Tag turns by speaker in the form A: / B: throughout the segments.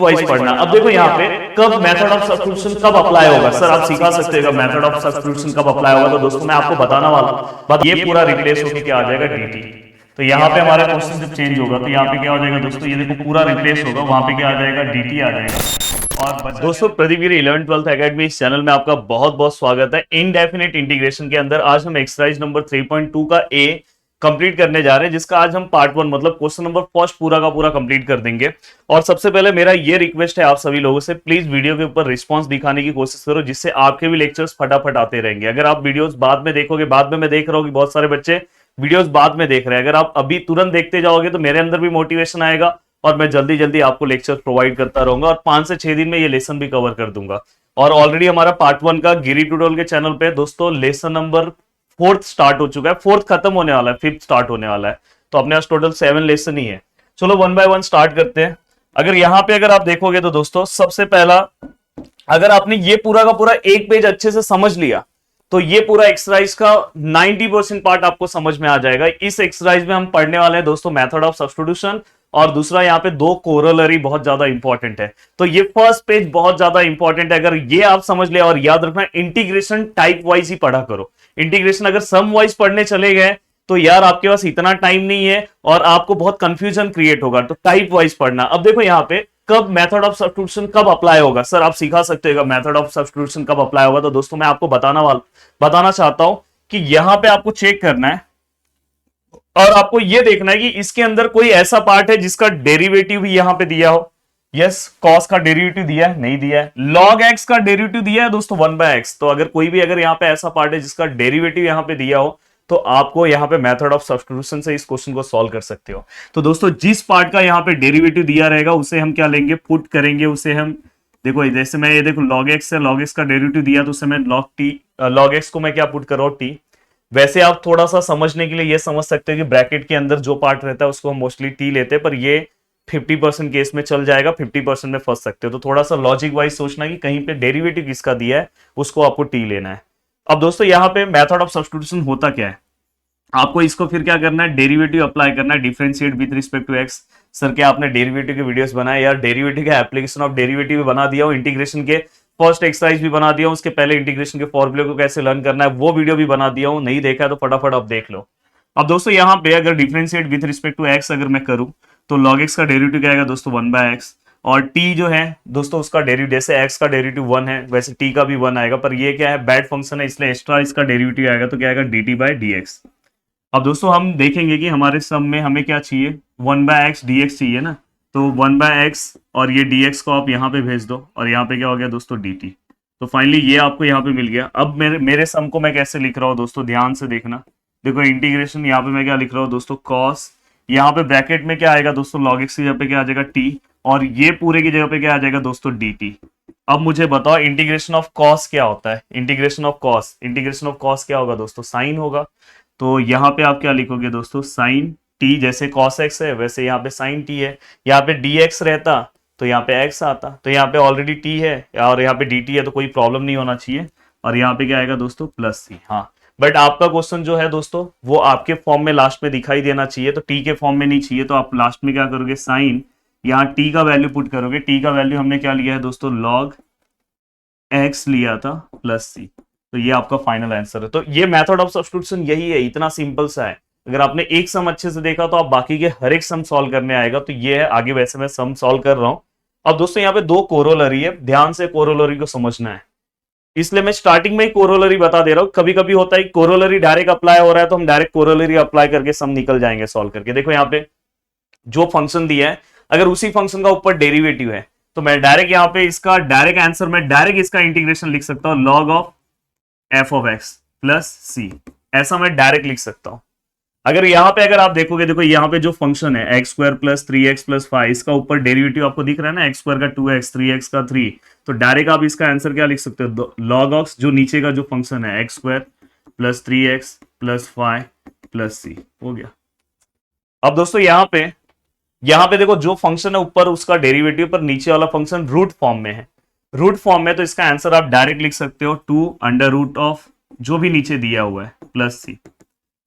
A: Wise पढ़ना। अब देखो यहाँ पे कब मेथड ऑफ सब्स्टिट्यूशन कब अप्लाई होगा, सर आप सिखा सकते हो मेथड ऑफ सब्स्टिट्यूशन कब अप्लाई होगा। तो दोस्तों मैं आपको बताना वाला बात, ये पूरा रिप्लेस होकर क्या आ जाएगा, dt। तो यहाँ पे हमारा क्वेश्चन जब चेंज होगा तो यहाँ पे क्या हो जाएगा दोस्तों, ये देखो पूरा रिप्लेस होगा, वहां पे क्या आ जाएगा, dt आ जाएगा। और दोस्तों प्रदीप गिरी 11th-12th एकेडमी इस चैनल में आपका बहुत बहुत स्वागत है। इनडेफिनेट इंटीग्रेशन के अंदर आज हम एक्सरसाइज नंबर 3.2 का ए कंप्लीट करने जा रहे हैं, जिसका आज हम पार्ट 1 मतलब क्वेश्चन नंबर फर्स्ट पूरा का पूरा कंप्लीट कर देंगे। और सबसे पहले मेरा ये रिक्वेस्ट है आप सभी लोगों से, प्लीज वीडियो के ऊपर रिस्पांस दिखाने की कोशिश करो, जिससे आपके भी लेक्चर्स फटाफट आते रहेंगे। अगर आप वीडियोस बाद में देखोगे, बाद में मैं देख रहा हूँ कि बहुत सारे बच्चे वीडियोस बाद में देख रहे हैं, अगर आप अभी तुरंत देखते जाओगे तो मेरे अंदर भी मोटिवेशन आएगा और मैं जल्दी जल्दी आपको लेक्चर प्रोवाइड करता रहूंगा और 5 से 6 दिन में ये लेसन भी कवर कर दूंगा। और ऑलरेडी हमारा पार्ट 1 का गिरी ट्यूटोरियल के चैनल पे दोस्तों लेसन नंबर 4th स्टार्ट हो चुका है, 4th खत्म होने वाला है, 5th स्टार्ट होने वाला है। तो अपने पास टोटल 7 लेसन ही है। चलो 1 बाय 1 स्टार्ट करते हैं। अगर यहाँ पे अगर आप देखोगे तो दोस्तों सबसे पहला, अगर आपने ये पूरा का पूरा एक पेज अच्छे से समझ लिया तो ये पूरा एक्सरसाइज का 90% पार्ट आपको समझ में आ जाएगा। इस एक्सरसाइज में हम पढ़ने वाले हैं दोस्तों मेथड ऑफ सब्स्टिट्यूशन, और दूसरा यहाँ पे 2 कोरोलरी बहुत ज्यादा इंपॉर्टेंट है। तो ये फर्स्ट पेज बहुत ज्यादा इंपॉर्टेंट है, अगर ये आप समझ ले। और याद रखना इंटीग्रेशन टाइप वाइज ही पढ़ा करो। इंटीग्रेशन अगर सम वाइज पढ़ने चले गए तो यार आपके पास इतना टाइम नहीं है और आपको बहुत कंफ्यूजन क्रिएट होगा। तो टाइप वाइज पढ़ना। अब देखो यहाँ पे कब मेथड ऑफ सब्स्टिट्यूशन कब अप्लाई होगा, सर आप सिखा सकते हो मेथड ऑफ सब्स्टिट्यूशन कब अप्लाई होगा। तो दोस्तों मैं आपको बताना चाहता हूं कि यहां पे आपको चेक करना है और आपको यह देखना है कि इसके अंदर कोई ऐसा पार्ट है जिसका डेरिवेटिव भी यहां पे दिया हो। यस, कॉस का डेरिवेटिव दिया है, नहीं दिया है। लॉग एक्स का डेरिवेटिव दिया है दोस्तों 1/x। तो अगर कोई भी अगर यहां पे ऐसा पार्ट है जिसका डेरिवेटिव यहां पे दिया हो तो आपको यहां पे मेथड ऑफ सब्स्टिट्यूशन से इस क्वेश्चन को सॉल्व कर सकते हो। तो दोस्तों जिस पार्ट का यहां पे डेरिवेटिव दिया रहेगा उसे हम क्या लेंगे, पुट करेंगे। उसे हम देखो, जैसे मैं ये देखो log x है, log x का डेरिवेटिव दिया तो उसे मैं log x को मैं क्या पुट कर रहा हूं, t। वैसे आप थोड़ा सा समझने के लिए ये समझ सकते हो कि ब्रैकेट के अंदर जो पार्ट रहता है उसको हम मोस्टली t लेते हैं, पर ये 50% केस में चल जाएगा, 50% में फंस सकते हो। तो थोड़ा सा लॉजिक वाइज सोचना कि कहीं पे डेरिवेटिव किसका दिया है उसको आपको t लेना है। अब दोस्तों यहाँ पे मेथड ऑफ सब्स्टिट्यूशन होता क्या है, आपको इसको फिर क्या करना है, डेरिवेटिव अप्लाई करना है, differentiate with respect to X. Sir क्या आपने डेरिवेटिव के वीडियोस बनाए, यार डेरिवेटिव का एप्लीकेशन ऑफ डेरिवेटिव भी बना दिया हूं, इंटीग्रेशन के फर्स्ट एक्सरसाइज भी बना दिया हूं, उसके पहले इंटीग्रेशन के फॉर्मूले को कैसे लर्न करना है वो वीडियो भी बना दिया हूं। नहीं देखा है तो फटाफट अब देख लो। अब दोस्तों यहाँ पे अगर differentiate with respect to X अगर मैं करूं तो log x का डेरिवेटिव क्या आएगा दोस्तों 1/x, और t जो है दोस्तों उसका डेरिवेटिव, जैसे x का डेरिवेटिव 1 है वैसे t का भी 1 आएगा, पर ये क्या है बैड फंक्शन है इसलिए एक्स्ट्रा इसका डेरिवेटिव आएगा, तो क्या आएगा dt/dx। अब दोस्तों हम देखेंगे कि हमारे सम में हमें क्या चाहिए, 1/x dx चाहिए ना। तो 1/x और ये dx को आप यहाँ पे भेज दो और यहाँ पे क्या हो गया दोस्तों dt। तो फाइनली ये आपको यहाँ पे मिल गया। अब मेरे सम को मैं कैसे लिख रहा हूँ दोस्तों, ध्यान से देखना। देखो इंटीग्रेशन यहाँ पे मैं क्या लिख रहा हूँ दोस्तों, कॉस, यहाँ पे ब्रैकेट में क्या आएगा दोस्तों log x की जगह पे क्या आ जाएगा t, और ये पूरे की जगह पे क्या आ जाएगा दोस्तों dt। अब मुझे बताओ इंटीग्रेशन ऑफ कॉस क्या होता है, इंटीग्रेशन ऑफ कॉस क्या होगा दोस्तों, साइन होगा। तो यहाँ पे आप क्या लिखोगे दोस्तों, साइन t, जैसे cos x है वैसे यहाँ पे साइन t है। यहाँ पे dx रहता तो यहाँ पे x आता, तो यहाँ पे ऑलरेडी t है और यहाँ पे dt है, तो कोई प्रॉब्लम नहीं होना चाहिए। और यहाँ पे क्या आएगा दोस्तों प्लस c। हाँ, बट आपका क्वेश्चन जो है दोस्तों वो आपके फॉर्म में लास्ट में दिखाई देना चाहिए, तो t के फॉर्म में नहीं चाहिए, तो आप लास्ट में क्या करोगे, साइन, यहाँ t का वैल्यू पुट करोगे। t का वैल्यू हमने क्या लिया है दोस्तों, log x लिया था प्लस c। तो ये आपका फाइनल आंसर है। तो ये मेथड ऑफ सब्स्टिट्यूशन यही है, इतना सिंपल सा है। अगर आपने एक सम अच्छे से देखा तो आप बाकी के हर एक सम सॉल्व करने आएगा। तो ये है, आगे वैसे मैं सम सॉल्व कर रहा हूं। अब दोस्तों यहाँ पे 2 कोरोलरी है, ध्यान से कोरोलरी को समझना है, इसलिए मैं स्टार्टिंग में ही कोरोलरी बता दे रहा हूं। कभी कभी होता है कोरोलरी डायरेक्ट अप्लाई हो रहा है तो हम डायरेक्ट कोरोलरी अप्लाई करके सम निकल जाएंगे सॉल्व करके। देखो यहाँ पे जो फंक्शन दिया है, अगर उसी फंक्शन का ऊपर डेरिवेटिव है तो मैं डायरेक्ट यहाँ पे इसका डायरेक्ट आंसर में डायरेक्ट इसका इंटीग्रेशन लिख सकता हूँ, log of f of x plus c, ऐसा मैं डायरेक्ट लिख सकता हूं। अगर यहां पे अगर आप देखोगे, देखो यहां पे जो फंक्शन है x square plus 3x plus 5, इसका ऊपर डेरिवेटिव आपको दिख रहा है ना, x स्क्वायर का 2x, 3x का 3, तो डायरेक्ट आप इसका आंसर क्या लिख सकते हो, log ऑफ जो नीचे का जो फंक्शन है x square plus 3x plus 5 plus c, हो गया। अब दोस्तों यहाँ पे देखो जो फंक्शन है ऊपर उसका डेरिवेटिव, पर नीचे वाला फंक्शन रूट फॉर्म में है। रूट फॉर्म में तो इसका आंसर आप डायरेक्ट लिख सकते हो 2 अंडर रूट ऑफ जो भी नीचे दिया हुआ है प्लस c।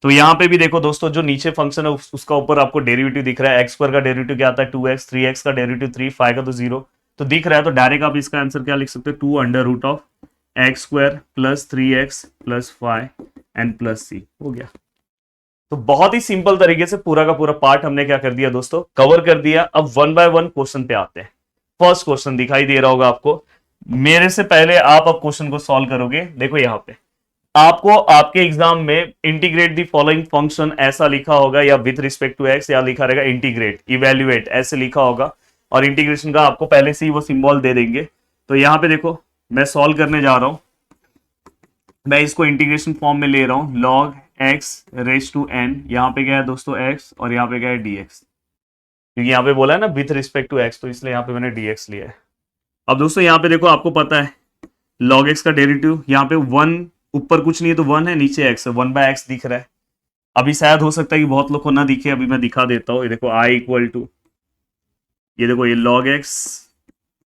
A: तो यहाँ पे भी देखो दोस्तों जो नीचे फंक्शन है उसका ऊपर आपको डेरिवेटिव दिख रहा है, एक्स स्क्वायर का डेरिवेटिव क्या आता है 2x, 3x का डेरिवेटिव 3, 5 का तो 0, तो दिख रहा है, तो डायरेक्ट आप इसका आंसर क्या लिख सकते हो, 2√x² plus 3x plus 5 and plus c हो गया। तो बहुत ही सिंपल तरीके से पूरा का पूरा पार्ट हमने क्या कर दिया दोस्तों, कवर कर दिया। अब वन बाय वन क्वेश्चन पे आते हैं। फर्स्ट क्वेश्चन दिखाई दे रहा होगा आपको, मेरे से पहले आप अब क्वेश्चन को सॉल्व करोगे। देखो यहाँ पे आपको आपके एग्जाम में इंटीग्रेट दी फॉलोइंग फंक्शन ऐसा लिखा होगा, या विथ रिस्पेक्ट टू एक्स, या लिखा रहेगा इंटीग्रेट इवेल्युएट ऐसे लिखा होगा, और इंटीग्रेशन का आपको पहले से ही वो सिंबल दे देंगे। तो यहाँ पे देखो मैं सॉल्व करने जा रहा हूं, मैं इसको इंटीग्रेशन फॉर्म में ले रहा हूं, log x raise to n, यहाँ पे क्या है दोस्तों x, और यहाँ पे क्या है dx, क्योंकि यहाँ पे बोला है ना विथ रिस्पेक्ट टू x, तो इसलिए यहाँ पे मैंने dx लिया है। अब दोस्तों यहाँ पे देखो आपको पता है log x का डेरिवेटिव, यहाँ पे 1 ऊपर कुछ नहीं है तो 1 है, नीचे x है, 1/x दिख रहा है। अभी शायद हो सकता है कि बहुत लोग को ना दिखे, अभी मैं दिखा देता हूँ। ये देखो i इक्वल टू, ये देखो ये log x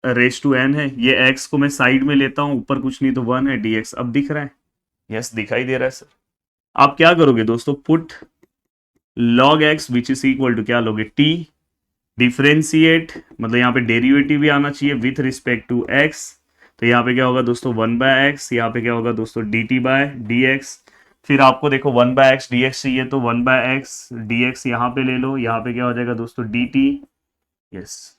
A: raise to n है, ये x को मैं साइड में लेता हूँ, ऊपर कुछ नहीं तो 1 है, dx अब दिख रहा है, यस दिखाई दे रहा है सर। आप क्या करोगे दोस्तों, put log x which is equal to क्या लोगे, t, डिफरेंशिएट मतलब यहाँ पे डेरिवेटिव भी आना चाहिए विथ रिस्पेक्ट टू x, तो यहाँ पे क्या होगा दोस्तों 1/x, यहाँ पे क्या होगा दोस्तों dt/dx, फिर आपको देखो 1/x dx चाहिए तो 1/x dx यहाँ पे ले लो, यहाँ पे क्या हो जाएगा दोस्तों dt, यस।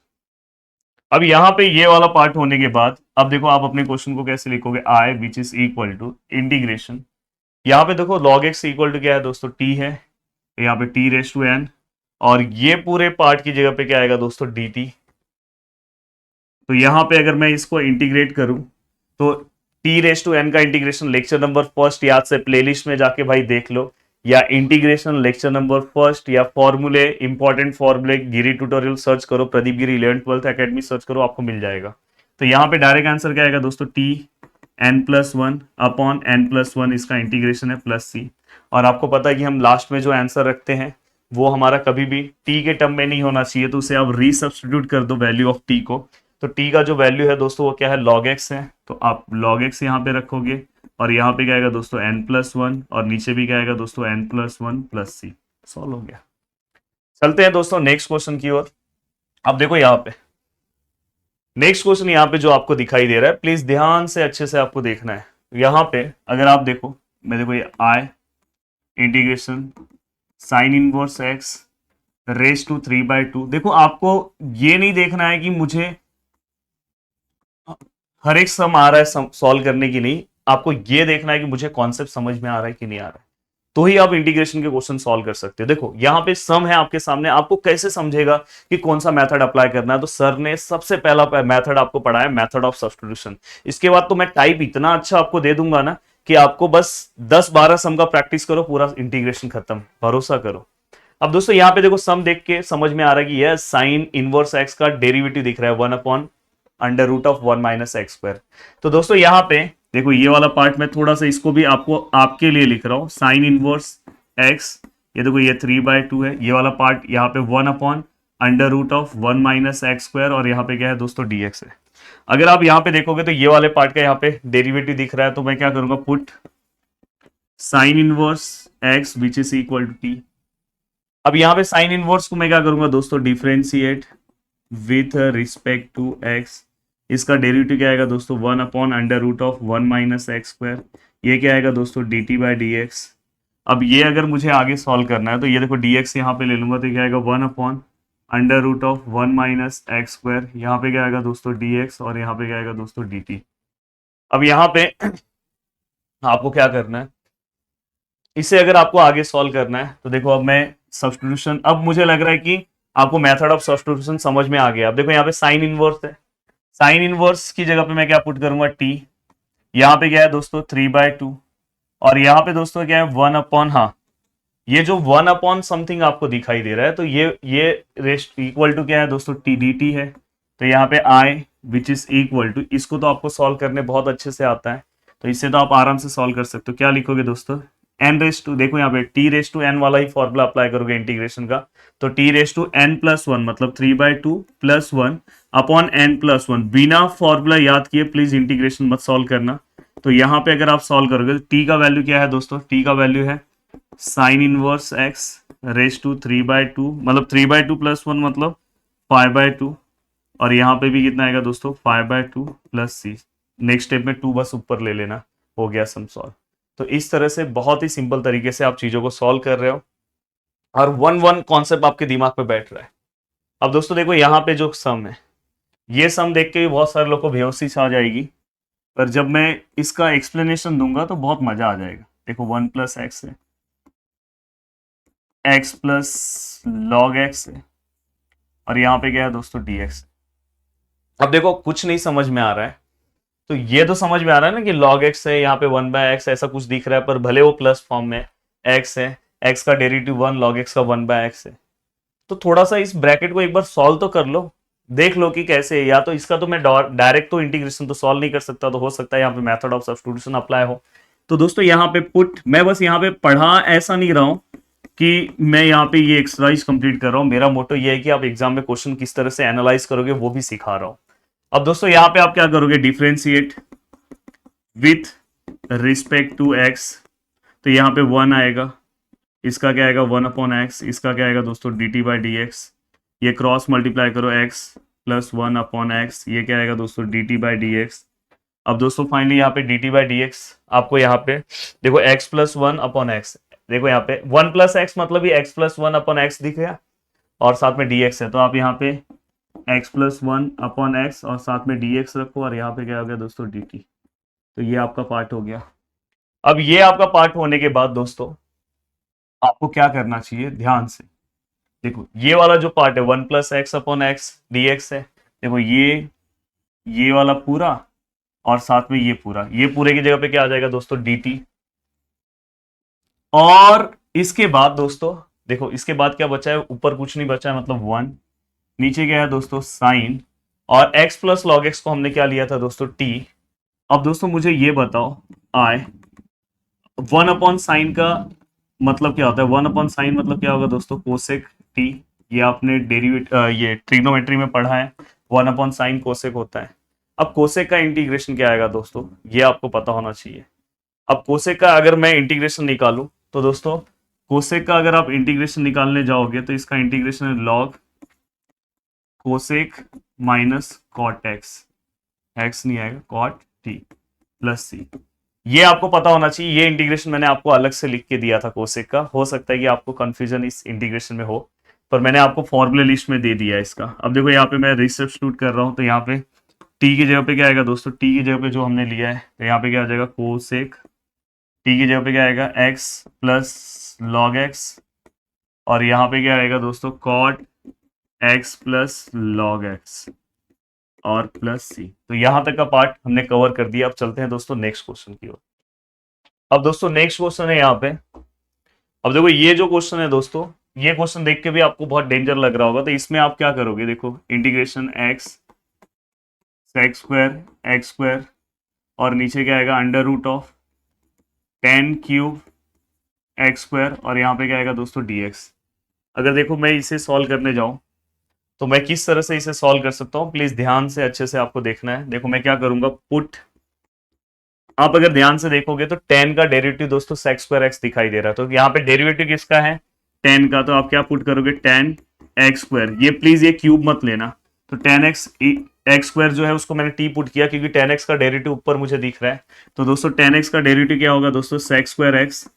A: अब यहाँ पे ये वाला पार्ट होने के बाद अब देखो आप अपने क्वेश्चन को कैसे लिखोगे, i which is equal to integration, यहाँ पे देखो log x इक्वल टू क्या है दोस्तों t है, तो यहाँ पे t रेज टू n, और ये पूरे पार्ट की जगह पे क्या आएगा दोस्तों dt। तो यहाँ पे अगर मैं इसको इंटीग्रेट करूं तो t रेज टू n का इंटीग्रेशन लेक्चर नंबर फर्स्ट याद से प्लेलिस्ट में जाके भाई देख लो, या इंटीग्रेशन लेक्चर नंबर फर्स्ट, या फॉर्मूले इंपॉर्टेंट फॉर्मूले गिरी ट्यूटोरियल सर्च करो, प्रदीप गिरी 11th-12th एकेडमी सर्च करो, आपको मिल जाएगा। तो यहाँ पे डायरेक्ट आंसर क्या आएगा दोस्तों, t n+1 अपॉन n+1 इसका इंटीग्रेशन है प्लस c। और आपको पता है कि हम लास्ट में जो आंसर रखते हैं वो हमारा कभी भी t के टर्म में नहीं होना चाहिए, तो उसे आप रीसब्स्टिट्यूट कर दो वैल्यू ऑफ t को। तो t का जो वैल्यू है दोस्तों वो क्या है, log x है, तो आप log x यहाँ पे रखोगे, और यहाँ पे क्या आएगा दोस्तों n+1, और नीचे भी क्या आएगा दोस्तों n+1 प्लस c। सॉल्व हो गया। चलते हैं दोस्तों नेक्स्ट क्वेश्चन की ओर। अब देखो यहाँ पे नेक्स्ट क्वेश्चन यहाँ पे जो आपको दिखाई दे रहा है, प्लीज ध्यान से अच्छे से आपको देखना है। यहाँ पे अगर आप देखो, मैं देखो ये i integration sine inverse x raise to 3/2, देखो आपको ये नहीं देखना है कि मुझे हर एक सम आ रहा है सॉल्व करने की, नहीं, आपको ये देखना है कि मुझे कॉन्सेप्ट समझ में आ रहा है कि नहीं आ रहा है, तो ही आप इंटीग्रेशन के क्वेश्चन सॉल्व कर सकते हो। देखो यहाँ पे सम है आपके सामने, आपको कैसे समझेगा कि कौन सा मेथड अप्लाई करना है, तो सर ने सबसे पहला मेथड आपको पढ़ाया मेथड ऑफ सब्स्टिट्यूशन। इसके बाद तो मैं टाइप इतना अच्छा आपको दे दूंगा ना कि आपको बस 10-12 सम का प्रैक्टिस करो, पूरा इंटीग्रेशन खत्म, भरोसा करो। अब दोस्तों यहाँ पे देखो सम देख के समझ में आ रहा है कि यह साइन इनवर्स एक्स का डेरिवेटिव दिख रहा है 1/√(1 - x²। तो दोस्तों यहाँ पे देखो ये वाला पार्ट मैं थोड़ा सा इसको भी आपको आपके लिए लिख रहा हूं, साइन इनवर्स एक्स, ये देखो ये 3/2 है, ये वाला पार्ट यहाँ पे 1/√(1 - x², और यहाँ पे क्या है दोस्तों dx है। अगर आप यहाँ पे देखोगे तो ये वाले पार्ट का यहाँ पे डेरिवेटिव दिख रहा है, तो मैं क्या करूंगा, put sine inverse X which is equal to T. अब यहाँ पे साइन इनवर्स को मैं क्या करूंगा दोस्तों, differentiate with respect to X, इसका डेरिवेटिव क्या आएगा दोस्तों 1/√(1 - x², ये क्या आएगा दोस्तों dt/dx। अब ये अगर मुझे आगे सॉल्व करना है तो ये देखो dx यहाँ पे ले लूंगा, तो क्या आएगा 1/√(1 - x², यहाँ पे क्या आएगा दोस्तों dx, और यहाँ पे क्या आएगा दोस्तों dt। अब यहाँ पे आपको क्या करना है, इसे अगर आपको आगे सॉल्व करना है तो देखो अब मैं सब्स्टिट्यूशन, अब मुझे लग रहा है कि आपको मेथड ऑफ सब्स्टिट्यूशन समझ में आ गया। अब देखो यहाँ पे साइन इनवर्स है, साइन इनवर्स की जगह पे मैं क्या पुट करूंगा, t, यहाँ पे क्या है दोस्तों 3/2, और यहाँ पे दोस्तों क्या है 1/, हाँ ये जो 1/ समथिंग आपको दिखाई दे रहा है, तो ये रेस्ट इक्वल टू क्या है दोस्तों t dt है। तो यहाँ पे i which is equal to, इसको तो आपको सॉल्व करने बहुत अच्छे से आता है, तो इससे तो आप आराम से सॉल्व कर सकते हो। क्या लिखोगे दोस्तों, n⁻², देखो यहाँ पे t⁻n वाला ही फॉर्मूला अप्लाई करोगे इंटीग्रेशन का, तो t⁻n+1 मतलब 3/2 + 1 अपॉन n+1, बिना फॉर्मूला याद किए प्लीज इंटीग्रेशन मत सॉल्व करना। तो यहाँ पे अगर आप सॉल्व करोगे तो t का वैल्यू क्या है दोस्तों, t का वैल्यू है sine inverse x raise to 3/2, मतलब 3/2 + 1 मतलब 5/2, और यहाँ पे भी कितना आएगा दोस्तों 5/2 प्लस सी। नेक्स्ट स्टेप में 2 बस ऊपर ले लेना, हो गया सम सॉल्व। तो इस तरह से बहुत ही सिंपल तरीके से आप चीजों को सॉल्व कर रहे हो और वन वन कॉन्सेप्ट आपके दिमाग पे बैठ रहा है। अब दोस्तों देखो यहाँ पे जो सम है, ये सम देख के भी बहुत सारे लोग को बेहोशी आ जाएगी, पर जब मैं इसका एक्सप्लेनेशन दूंगा तो बहुत मजा आ जाएगा। देखो 1 + x है, x प्लस लॉग एक्स है, और यहाँ पे क्या है दोस्तों dx। अब देखो कुछ नहीं समझ में आ रहा है, तो ये तो समझ में आ रहा है ना कि log x है, यहाँ पे 1/x ऐसा कुछ दिख रहा है, पर भले वो प्लस फॉर्म में x है, x का डेरिवेटिव 1, log x का 1/x है। तो थोड़ा सा इस ब्रैकेट को एक बार सॉल्व तो कर लो, देख लो कि कैसे है। या तो इसका तो मैं डायरेक्ट तो इंटीग्रेशन तो सॉल्व नहीं कर सकता, तो हो सकता है यहाँ पे मेथड ऑफ सब्स्टिट्यूशन अप्लाई हो। तो दोस्तों यहाँ पे पुट, मैं बस यहाँ पे पढ़ा ऐसा नहीं रहा हूं कि मैं यहाँ पे ये एक्सरसाइज कंप्लीट कर रहा हूँ। मेरा मोटो ये है कि आप एग्जाम में क्वेश्चन किस तरह से एनालाइज करोगे वो भी सिखा रहा हूं। अब दोस्तों यहाँ पे आप क्या करोगे, differentiate with respect to X, तो यहाँ पे 1 आएगा, इसका क्या आएगा 1/x, इसका क्या आएगा दोस्तों dt/dx। ये क्रॉस मल्टीप्लाई करो x प्लस 1/x, ये क्या आएगा दोस्तों dt/dx। अब दोस्तों फाइनली यहाँ पे dt/dx आपको यहाँ पे देखो x प्लस 1/x, देखो यहाँ पे 1 + x मतलब ही x प्लस 1/x दिख गया, और साथ में dx है, तो आप यहाँ पे x प्लस 1/x और साथ में dx रखो, और यहाँ पे क्या हो गया दोस्तों dt। तो ये आपका पार्ट हो गया। अब ये आपका पार्ट होने के बाद दोस्तों आपको क्या करना चाहिए, ध्यान से देखो, ये वाला जो पार्ट है 1 + x/x dx है, देखो ये वाला पूरा, और साथ में ये पूरा, ये पूरे की जगह पे क्या आ जाएगा दोस्तों dt। और इसके बाद दोस्तों देखो, इसके बाद क्या बचा है, ऊपर कुछ नहीं बचा है, मतलब 1, नीचे क्या है दोस्तों साइन, और x प्लस लॉग एक्स को हमने क्या लिया था दोस्तों t। अब दोस्तों मुझे ये बताओ, i 1/sin का मतलब क्या होता है, 1/sin मतलब क्या होगा दोस्तों कोसेक t। ये आपने ये ट्रिग्नोमेट्री में पढ़ा है, 1/sin कोसेक होता है। अब कोसेक का इंटीग्रेशन क्या आएगा दोस्तों, ये आपको पता होना चाहिए। अब कोसेक का अगर मैं इंटीग्रेशन निकालूं तो दोस्तों, कोसेक का अगर आप इंटीग्रेशन निकालने जाओगे तो इसका इंटीग्रेशन है log cosec minus cot X नहीं आएगा, कॉट टी प्लस सी। ये आपको पता होना चाहिए। ये इंटीग्रेशन मैंने आपको अलग से लिख के दिया था कोसेक का, हो सकता है कि आपको कंफ्यूजन इस इंटीग्रेशन में हो, पर मैंने आपको फॉर्मूले लिस्ट में दे दिया है इसका। अब देखो यहाँ पे मैं रिसब्स्टिट्यूट कर रहा हूँ, तो यहाँ पे टी की जगह पे क्या आएगा दोस्तों, टी की जगह पे जो हमने लिया है, तो यहाँ पे क्या आ जाएगा कोसेक, टी की जगह पे क्या आएगा एक्स प्लस लॉग एक्स, और यहाँ पे क्या आएगा दोस्तों cot X plus log X और प्लस सी। तो यहां तक का पार्ट हमने कवर कर दिया। अब चलते हैं दोस्तों नेक्स्ट क्वेश्चन की ओर। अब दोस्तों नेक्स्ट क्वेश्चन है यहाँ पे, अब देखो ये जो क्वेश्चन है दोस्तों, ये क्वेश्चन देख के भी आपको बहुत डेंजर लग रहा होगा, तो इसमें आप क्या करोगे, देखो integration x sex square x square, और नीचे क्या आएगा √10³ एक्स स्क्वायर, और यहाँ पे क्या आएगा दोस्तों dx। अगर देखो मैं इसे सॉल्व करने जाऊं तो मैं किस तरह से इसे सॉल्व कर सकता हूं, प्लीज ध्यान से अच्छे से आपको देखना है। देखो मैं क्या करूंगा, पुट, आप अगर ध्यान से देखोगे तो 10 का डेरिवेटिव दोस्तों सेक्स स्क्वायर एक्स दिखाई दे रहा है, तो यहाँ पे डेरिवेटिव किसका है 10 का, तो आप क्या पुट करोगे 10 एक्स स्क्वायर। ये प्लीज ये क्यूब मत लेना, तो 10x एक्स स्क्वायर जो है उसको मैंने टी पुट किया, क्योंकि 10x का डेरिवेटिव ऊपर मुझे दिख रहा है। तो दोस्तों 10x का डेरिवेटिव क्या होगा दोस्तों सेक्स स्क्वायर एक्स,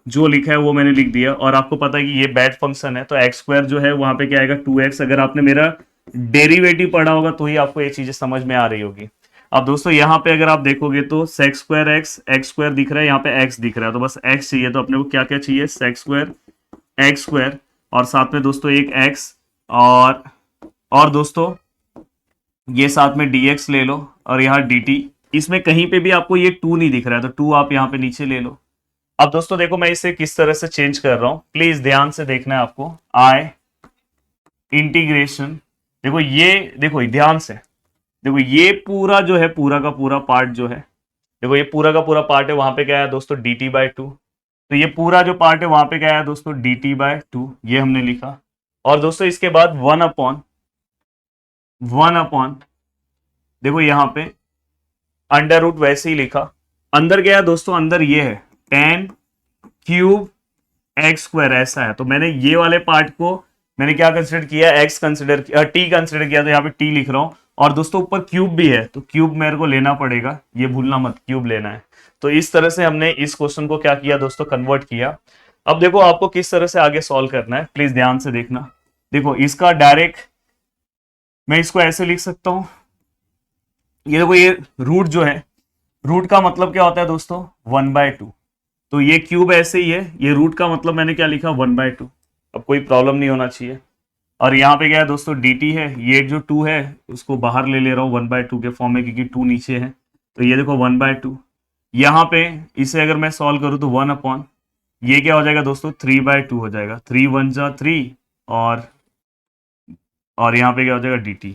A: जो लिखा है वो मैंने लिख दिया। और आपको पता है कि ये बैड फंक्शन है, तो एक्स स्क्वायर जो है वहां पे क्या आएगा 2x। अगर आपने मेरा डेरिवेटिव पढ़ा होगा तो ही आपको ये चीजें समझ में आ रही होगी। अब दोस्तों यहाँ पे अगर आप देखोगे तो sex square x, x square दिख रहा है, यहाँ पे एक्स दिख रहा है, तो बस एक्स चाहिए। तो अपने को क्या क्या चाहिए, सेक्स स्क्वायर एक्स स्क्वायर, और साथ में दोस्तों एक एक्स, और दोस्तों ये साथ में dx ले लो, और यहाँ dt। इसमें कहीं पे भी आपको ये 2 नहीं दिख रहा है, तो 2 आप यहाँ पे नीचे ले लो। अब दोस्तों देखो मैं इसे किस तरह से चेंज कर रहा हूं, प्लीज ध्यान से देखना है आपको। आई इंटीग्रेशन, देखो ये, देखो ध्यान से देखो, ये पूरा जो है पूरा का पूरा पार्ट जो है, देखो ये पूरा का पूरा पार्ट है, वहां पे क्या है दोस्तों dt/2। तो ये पूरा जो पार्ट है वहां पे क्या है दोस्तों dt/2, ये हमने लिखा। और दोस्तों इसके बाद 1/1, देखो यहां पे अंडर रूट वैसे ही लिखा। अंदर क्या है दोस्तों, अंदर ये है 10³ एक्स स्क्वायर, ऐसा है। तो मैंने ये वाले पार्ट को मैंने क्या कंसिडर किया, एक्स कंसिडर किया, टी कंसिडर किया, तो यहाँ पे टी लिख रहा हूं। और दोस्तों ऊपर क्यूब भी है, तो क्यूब मेरे को लेना पड़ेगा, ये भूलना मत, क्यूब लेना है। तो इस तरह से हमने इस क्वेश्चन को क्या किया दोस्तों, कन्वर्ट किया। अब देखो आपको किस तरह से आगे सॉल्व करना है, प्लीज ध्यान से देखना। देखो इसका डायरेक्ट मैं इसको ऐसे लिख सकता हूं, ये देखो ये रूट जो है, रूट का मतलब क्या होता है दोस्तों, 1/2। तो ये क्यूब ऐसे ही है, ये रूट का मतलब मैंने क्या लिखा, 1/2। अब कोई प्रॉब्लम नहीं होना चाहिए। और यहाँ पे क्या है दोस्तों, dt है, ये जो 2 है उसको बाहर ले ले रहा हूँ 1/2 के फॉर्म में, क्योंकि 2 नीचे है। तो ये देखो 1/2, यहाँ पे इसे अगर मैं सॉल्व करूँ तो 1/, ये क्या हो जाएगा दोस्तों, 3/2 हो जाएगा, 3 1 जा 3, और यहाँ पे क्या हो जाएगा dt।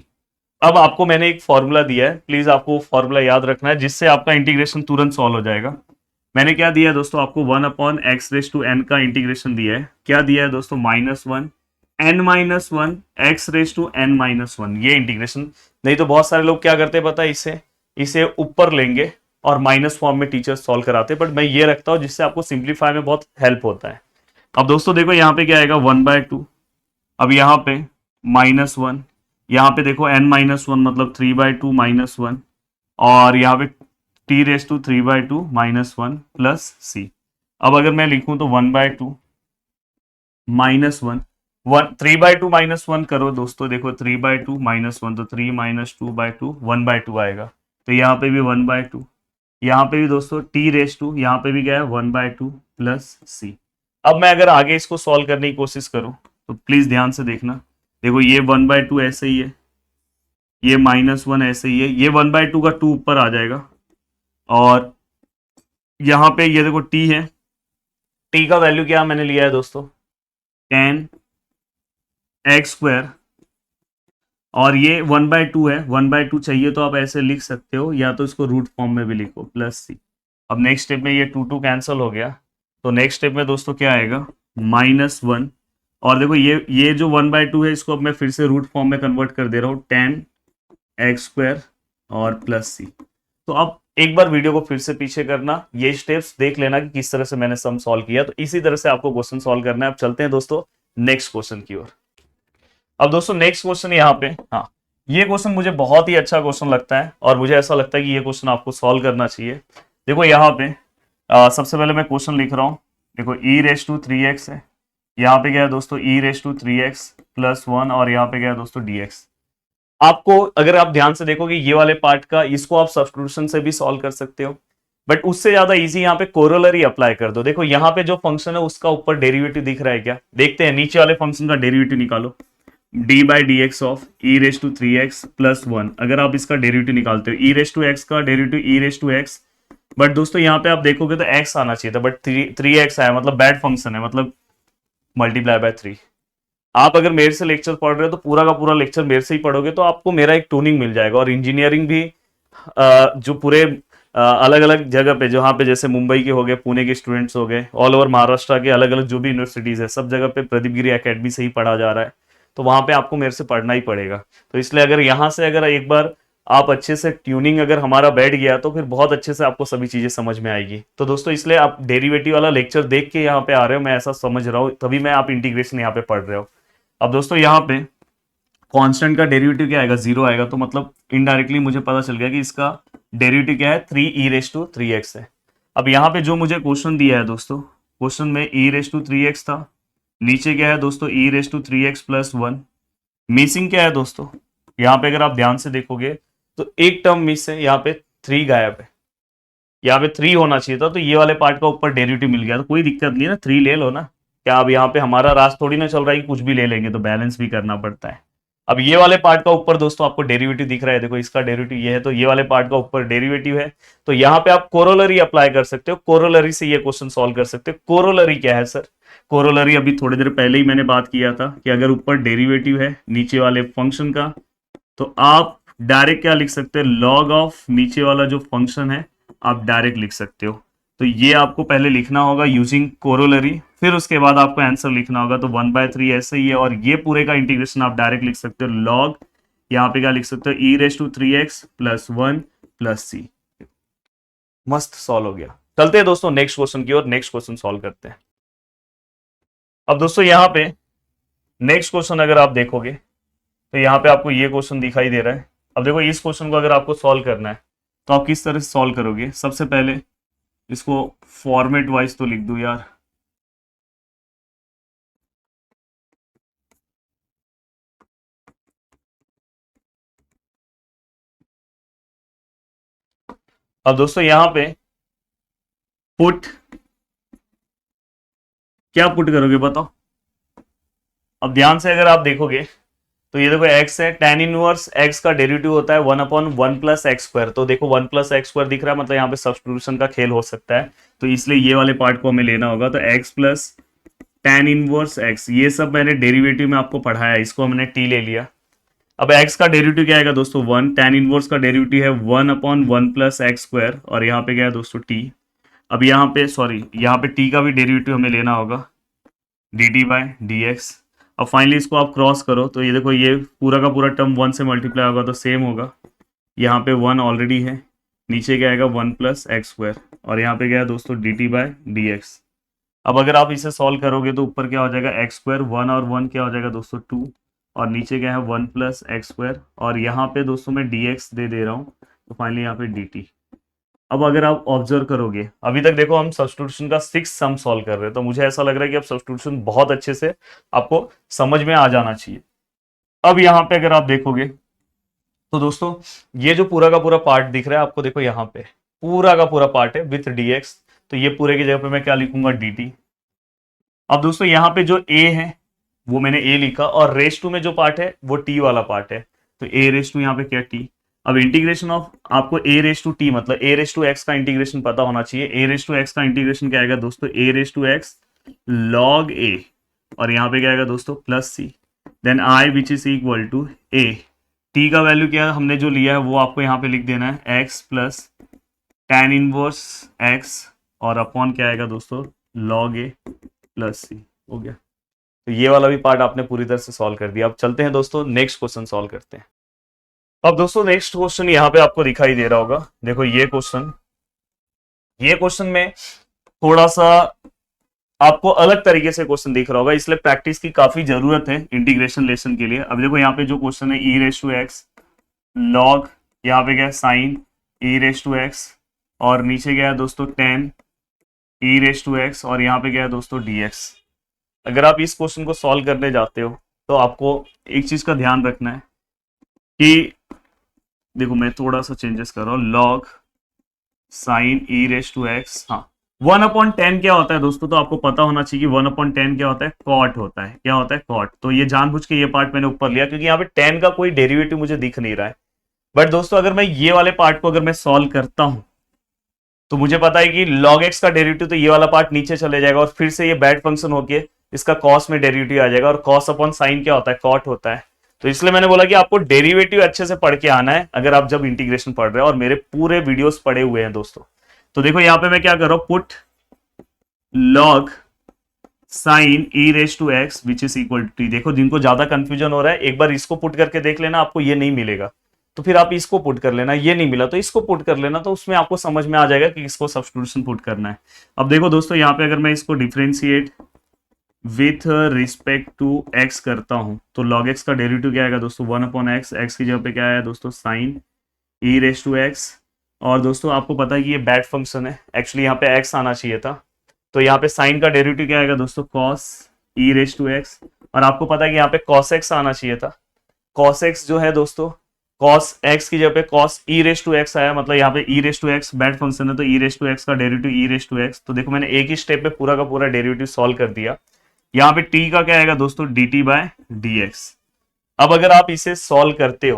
A: अब आपको मैंने एक फॉर्मूला दिया है, प्लीज आपको फॉर्मूला याद रखना है, जिससे आपका इंटीग्रेशन तुरंत सॉल्व हो जाएगा। मैंने क्या दिया है दोस्तों, आपको 1/x⁻n का इंटीग्रेशन दिया है। क्या दिया है दोस्तों, -1 n-1 x⁻n-1, ये इंटीग्रेशन। नहीं तो बहुत सारे लोग क्या करते हैं पता है, इसे ऊपर लेंगे और माइनस फॉर्म में टीचर सॉल्व कराते, बट मैं ये रखता हूं जिससे आपको सिंप्लीफाई में बहुत हेल्प होता है। अब दोस्तों देखो यहाँ पे क्या आएगा, 1/2। अब यहाँ पे -1, यहाँ पे देखो n-1 मतलब 3/2 -1, और यहाँ पे t⁻3/2 -1 प्लस c। अब अगर मैं लिखूं तो 1/2 -1, 3/2 -1 करो दोस्तों, देखो 3/2 -1 तो 3 -2/2 1/2 आएगा। तो यहाँ पे भी 1/2, यहाँ पे भी दोस्तों t⁻, यहाँ पे भी क्या है 1/2 प्लस c। अब मैं अगर आगे इसको सॉल्व करने की कोशिश करूं तो प्लीज ध्यान से देखना। देखो ये 1/2 ऐसे ही है, ये -1 ऐसे ही है, ये 1/2 का 2 ऊपर आ जाएगा, और यहाँ पे ये देखो t है, t का वैल्यू क्या मैंने लिया है दोस्तों, 10x², और ये 1/2 है, 1/2 चाहिए तो आप ऐसे लिख सकते हो, या तो इसको रूट फॉर्म में भी लिखो प्लस c। अब नेक्स्ट स्टेप में ये 2 कैंसिल हो गया, तो नेक्स्ट स्टेप में दोस्तों क्या आएगा, -1, और देखो ये जो 1/2 है इसको अब मैं फिर से रूट फॉर्म में कन्वर्ट कर दे रहा हूँ, 10x² और प्लस c। तो अब एक बार वीडियो को फिर से पीछे करना, ये स्टेप्स देख लेना कि किस तरह से मैंने सम सॉल्व किया, तो इसी तरह से आपको क्वेश्चन सॉल्व करना है। अब चलते हैं दोस्तों नेक्स्ट क्वेश्चन की ओर। अब दोस्तों नेक्स्ट क्वेश्चन यहाँ पे, हाँ ये क्वेश्चन मुझे बहुत ही अच्छा क्वेश्चन लगता है, और मुझे ऐसा लगता है कि ये क्वेश्चन आपको सॉल्व करना चाहिए। देखो यहाँ पे सबसे पहले मैं क्वेश्चन लिख रहा हूँ, देखो e⁻3x है, यहाँ पे क्या है दोस्तों e⁻3x + 1, और यहाँ पे क्या है दोस्तों dx। आपको अगर आप ध्यान से देखोगे ये वाले पार्ट का, इसको आप सब्स्टिट्यूशन से भी सॉल्व कर सकते हो, बट उससे ज्यादा इजी यहाँ पे कोरोलरी अप्लाई कर दो। देखो यहाँ पे जो फंक्शन है उसका ऊपर डेरिवेटिव दिख रहा है क्या, देखते हैं, नीचे वाले फंक्शन का डेरिवेटिव निकालो, d/dx ऑफ e⁻3x + 1। अगर आप इसका डेरिवेटिव निकालते हो, e⁻x का डेरिवेटिव e⁻x, बट दोस्तों यहाँ पे आप देखोगे तो x आना चाहिए था, बट 3x आया, मतलब बैड फंक्शन है, मतलब ×3। आप अगर मेरे से लेक्चर पढ़ रहे हो तो पूरा का पूरा लेक्चर मेरे से ही पढ़ोगे, तो आपको मेरा एक टूनिंग मिल जाएगा। और इंजीनियरिंग भी जो पूरे अलग अलग जगह पे, जहाँ पे जैसे मुंबई के हो गए, पुणे के स्टूडेंट्स हो गए, ऑल ओवर महाराष्ट्र के अलग अलग जो भी यूनिवर्सिटीज है, सब जगह पे प्रदीप गिरी एकेडमी से ही पढ़ा जा रहा है, तो वहां पे आपको मेरे से पढ़ना ही पड़ेगा। तो इसलिए अगर यहाँ से अगर एक बार आप अच्छे से ट्यूनिंग अगर हमारा बैठ गया तो फिर बहुत अच्छे से आपको सभी चीजें समझ में आएगी। तो दोस्तों इसलिए आप डेरिवेटिव वाला लेक्चर देख के यहाँ पे आ रहे हो, मैं ऐसा समझ रहा हूँ, तभी मैं आप इंटीग्रेशन यहाँ पे पढ़ रहे हो। अब दोस्तों यहाँ पे कांस्टेंट का डेरिवेटिव क्या आएगा, 0 आएगा, तो मतलब इनडायरेक्टली मुझे पता चल गया कि इसका डेरिवेटिव क्या है, 3e⁻3x है। अब यहाँ पे जो मुझे क्वेश्चन दिया है दोस्तों, क्वेश्चन में e⁻3x था, नीचे क्या है दोस्तों e⁻3x + 1, मिसिंग क्या है दोस्तों, यहाँ पे अगर आप ध्यान से देखोगे तो एक टर्म मिस है, यहाँ पे 3 गायब है, यहाँ पे 3 होना चाहिए था, तो ये वाले पार्ट का ऊपर डेरिवेटिव मिल गया, तो कोई दिक्कत नहीं है ना, 3 ले लो ना। क्या अब यहाँ पे हमारा राज थोड़ी ना चल रहा है कि कुछ भी ले लेंगे, तो बैलेंस भी करना पड़ता है। अब ये वाले पार्ट का ऊपर दोस्तों आपको डेरिवेटिव दिख रहा है, देखो इसका डेरिवेटिव ये है, तो ये वाले पार्ट का ऊपर डेरिवेटिव है, तो यहाँ पे आप कोरोलरी अप्लाई कर सकते हो, कोरोलरी से ये क्वेश्चन सॉल्व कर सकते हो। कोरोलरी क्या है सर, कोरोलरी अभी थोड़ी देर पहले ही मैंने बात किया था कि अगर ऊपर डेरिवेटिव है नीचे वाले फंक्शन का, तो आप डायरेक्ट क्या लिख सकते हैं, लॉग ऑफ नीचे वाला जो फंक्शन है आप डायरेक्ट लिख सकते हो। तो ये आपको पहले लिखना होगा यूजिंग कोरोलरी, फिर उसके बाद आपको आंसर लिखना होगा। तो 1/3 ऐसे ही है, और ये पूरे का इंटीग्रेशन आप डायरेक्ट लिख सकते हो, लॉग यहाँ पे क्या लिख सकते हो, e⁻3x + 1 + c। मस्त सॉल्व हो गया। चलते हैं दोस्तों नेक्स्ट क्वेश्चन की ओर, नेक्स्ट क्वेश्चन सॉल्व करते हैं। अब दोस्तों यहाँ पे नेक्स्ट क्वेश्चन अगर आप देखोगे तो यहाँ पे आपको ये क्वेश्चन दिखाई दे रहा है। अब देखो इस क्वेश्चन को अगर आपको सॉल्व करना है तो आप किस तरह से सॉल्व करोगे। सबसे पहले इसको फॉर्मेट वाइज तो लिख दो यार। अब दोस्तों यहाँ पे पुट, क्या पुट करोगे बताओ। अब ध्यान से अगर आप देखोगे तो ये देखो x है, tan इनवर्स x का डेरिवेटिव होता है 1/1 प्लस एक्स स्क्वायर। तो देखो 1 प्लस एक्स स्क्वायर दिख रहा है, मतलब यहाँ पे सब्स्टिट्यूशन का खेल हो सकता है, तो इसलिए ये वाले पार्ट को हमें लेना होगा। तो x plus tan inverse x, ये सब मैंने डेरिवेटिव में आपको पढ़ाया है, इसको हमने t ले लिया। अब x का डेरिवेटिव क्या आएगा दोस्तों 1, tan इनवर्स का डेरिवेटिव है 1/1 प्लस एक्स स्क्वायर, और यहाँ पे क्या है दोस्तों t। अब यहाँ पे सॉरी, यहाँ पे t का भी डेरिवेटिव हमें लेना होगा dt बाय dx। अब फाइनली इसको आप क्रॉस करो तो ये देखो ये पूरा का पूरा टर्म 1 से मल्टीप्लाई होगा तो सेम होगा। यहाँ पे 1 ऑलरेडी है, नीचे क्या आएगा 1 प्लस एक्स स्क्वायर, और यहाँ पे क्या है दोस्तों dt बाय dx। अब अगर आप इसे सॉल्व करोगे तो ऊपर क्या हो जाएगा एक्स स्क्वायर, 1 और 1 क्या हो जाएगा दोस्तों 2, और नीचे क्या है 1 प्लस एक्स स्क्वायर, और यहाँ पे दोस्तों मैं dx दे रहा हूँ, तो फाइनली यहाँ पे dt। अब अगर आप ऑब्जर्व करोगे अभी तक देखो हम सब्स्टिट्यूशन का 6 सम सॉल्व कर रहे हैं, तो मुझे ऐसा लग रहा है कि अब सब्स्टिट्यूशन बहुत अच्छे से आपको समझ में आ जाना चाहिए। अब यहाँ पे अगर आप देखोगे तो दोस्तों ये जो पूरा का पूरा पार्ट दिख रहा है आपको, देखो यहाँ पे पूरा का पूरा पार्ट है विथ dx, तो ये पूरे की जगह पे मैं क्या लिखूंगा dt। अब दोस्तों यहाँ पे जो a है वो मैंने a लिखा, और रेस टू में जो पार्ट है वो t वाला पार्ट है, तो a रेस टू यहाँ पे क्या t। अब इंटीग्रेशन ऑफ आपको a रेस टू t मतलब a रेस टू x का इंटीग्रेशन पता होना चाहिए। a रेस टू x का इंटीग्रेशन क्या आएगा दोस्तों a raise to x log a, और यहाँ पे क्या आएगा दोस्तों plus c, then i which is equal to a। t का वैल्यू क्या हमने जो लिया है वो आपको यहाँ पे लिख देना है x plus tan inverse x, और अपॉन क्या आएगा दोस्तों log a प्लस c। हो गया, तो ये वाला भी पार्ट आपने पूरी तरह से सॉल्व कर दिया। अब चलते हैं दोस्तों नेक्स्ट क्वेश्चन सॉल्व करते हैं। अब दोस्तों नेक्स्ट क्वेश्चन यहाँ पे आपको दिखाई दे रहा होगा, देखो ये क्वेश्चन में थोड़ा सा आपको अलग तरीके से क्वेश्चन दिख रहा होगा, इसलिए प्रैक्टिस की काफी जरूरत है इंटीग्रेशन लेसन के लिए। अब देखो यहाँ पे जो क्वेश्चन है E raise to X log, यहाँ पे क्या है sine E raise to X, और नीचे क्या है दोस्तों tan E raise to X, और यहाँ पे क्या है दोस्तों dx। अगर आप इस क्वेश्चन को सॉल्व करने जाते हो तो आपको एक चीज का ध्यान रखना है कि देखो मैं थोड़ा सा चेंजेस कर रहा हूँ, log sine E raise to X, हाँ 1/10 क्या होता है दोस्तों, तो आपको पता होना चाहिए कि 1/10 क्या होता है कॉट होता है। क्या होता है कॉट, तो ये जानबूझ के ये पार्ट मैंने ऊपर लिया क्योंकि यहाँ पे 10 का कोई डेरिवेटिव मुझे दिख नहीं रहा है। बट दोस्तों अगर मैं ये वाले पार्ट को अगर मैं सॉल्व करता हूं तो मुझे पता है कि log x का डेरिवेटिव, तो ये वाला पार्ट नीचे चले जाएगा और फिर से ये बैड फंक्शन होके इसका कॉस में डेरिवेटिव आ जाएगा, और कॉस अपॉन साइन क्या होता है कॉट होता है। तो इसलिए मैंने बोला कि आपको डेरिवेटिव अच्छे से पढ़ के आना है अगर आप जब इंटीग्रेशन पढ़ रहे हो, और मेरे पूरे वीडियोस पढ़े हुए हैं दोस्तों। तो देखो यहाँ पे मैं क्या कर रहा हूं, put log sine E raise to X which is equal to, देखो जिनको ज्यादा कंफ्यूजन हो रहा है एक बार इसको पुट करके देख लेना, आपको ये नहीं मिलेगा तो फिर आप इसको पुट कर लेना, ये नहीं मिला तो इसको पुट कर लेना, तो उसमें आपको समझ में आ जाएगा कि इसको सब्स्टिट्यूशन पुट करना है। अब देखो दोस्तों यहाँ पे अगर मैं इसको differentiate with respect to X करता हूं तो log x का डेरिवेटिव क्या आएगा दोस्तों 1/x, x की जगह पे क्या आया दोस्तों sine E raise to X, और दोस्तों आपको पता है कि ये बैड फंक्शन है, एक्चुअली यहाँ पे x आना चाहिए था, तो यहाँ पे साइन का डेरिवेटिव क्या आएगा दोस्तों cos E raise to X, और आपको पता है कि यहाँ पे cos x आना चाहिए था। cos x जो है दोस्तों cos x की जगह पे cos e raise to x आया, मतलब यहाँ पे e raise to x bad function है तो e रेस टू x का derivative e raise to x। तो देखो मैंने एक ही स्टेप पे पूरा का पूरा डेरिवेटिव सॉल्व कर दिया। यहाँ पे t का क्या आएगा दोस्तों dt बाय dx। अब अगर आप इसे सॉल्व करते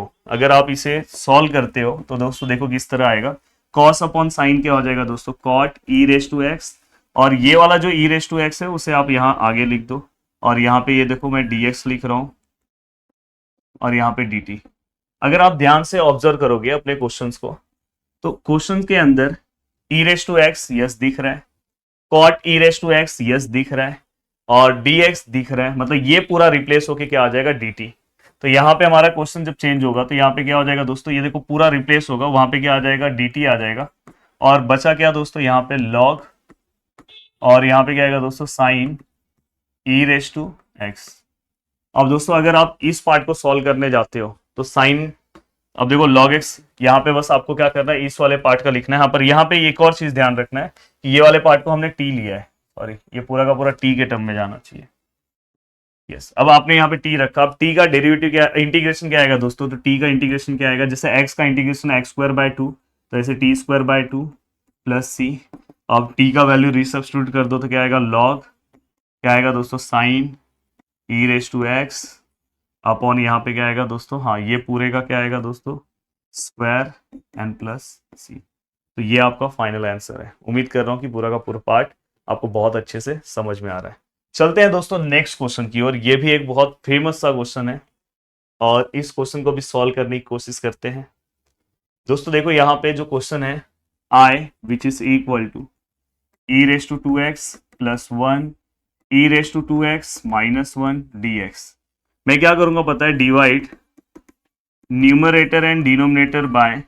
A: हो, तो दोस्तों देखो किस तरह आएगा, cos अपॉन साइन क्या हो जाएगा दोस्तों cot e raise to x, और ये वाला जो e रेस टू x है उसे आप यहाँ आगे लिख दो, और यहाँ पे ये देखो मैं dx लिख रहा हूं, और यहाँ पे dt। अगर आप ध्यान से ऑब्जर्व करोगे अपने क्वेश्चंस को तो क्वेश्चन के अंदर e raise to x yes दिख रहा है, cot e raise to x yes दिख रहा है, और dx दिख रहा है, मतलब ये पूरा रिप्लेस होके क्या आ जाएगा dt। तो यहाँ पे हमारा क्वेश्चन जब चेंज होगा तो यहाँ पे क्या हो जाएगा दोस्तों, ये देखो पूरा रिप्लेस होगा, वहां पे क्या आ जाएगा dt आ जाएगा, और बचा क्या दोस्तों यहाँ पे log, और यहाँ पे क्या आएगा दोस्तों sine E raise to X, अब दोस्तों अगर आप इस पार्ट को सॉल्व करने जाते हो तो साइन, अब देखो log x, यहाँ पे बस आपको क्या करना है, इस वाले पार्ट का लिखना है। यहाँ पर यहाँ पे एक और चीज ध्यान रखना है कि ये वाले पार्ट को हमने t लिया है, सॉरी ये पूरा का पूरा t के टर्म में जाना चाहिए। यस, अब आपने यहाँ पे t रखा, अब t का डेरिवेटिव क्या, इंटीग्रेशन क्या आएगा दोस्तों, तो t का इंटीग्रेशन क्या आएगा, जैसे x का इंटीग्रेशन x स्क्वायर बाय 2, तो ऐसे t square by 2 plus c। अब t का वैल्यू रिसब्स्टिट्यूट कर दो तो क्या आएगा, log क्या आएगा दोस्तों, sine e raise to x upon यहाँ पे क्या आएगा दोस्तों, हाँ ये पूरे का क्या आएगा दोस्तों, स्क्वायर एन प्लस सी। तो ये आपका फाइनल आंसर है। उम्मीद कर रहा हूँ कि पूरा का पूरा पार्ट आपको बहुत अच्छे से समझ में आ रहा है। चलते हैं दोस्तों नेक्स्ट क्वेश्चन की ओर। ये भी एक बहुत फेमस सा क्वेश्चन है और इस क्वेश्चन को भी सॉल्व करने की कोशिश करते हैं। दोस्तों देखो यहाँ पे जो क्वेश्चन है, i which is equal to e raise to 2x plus 1 e raise to 2x minus 1 dx। मैं क्या करूंगा पता है, divide numerator and denominator by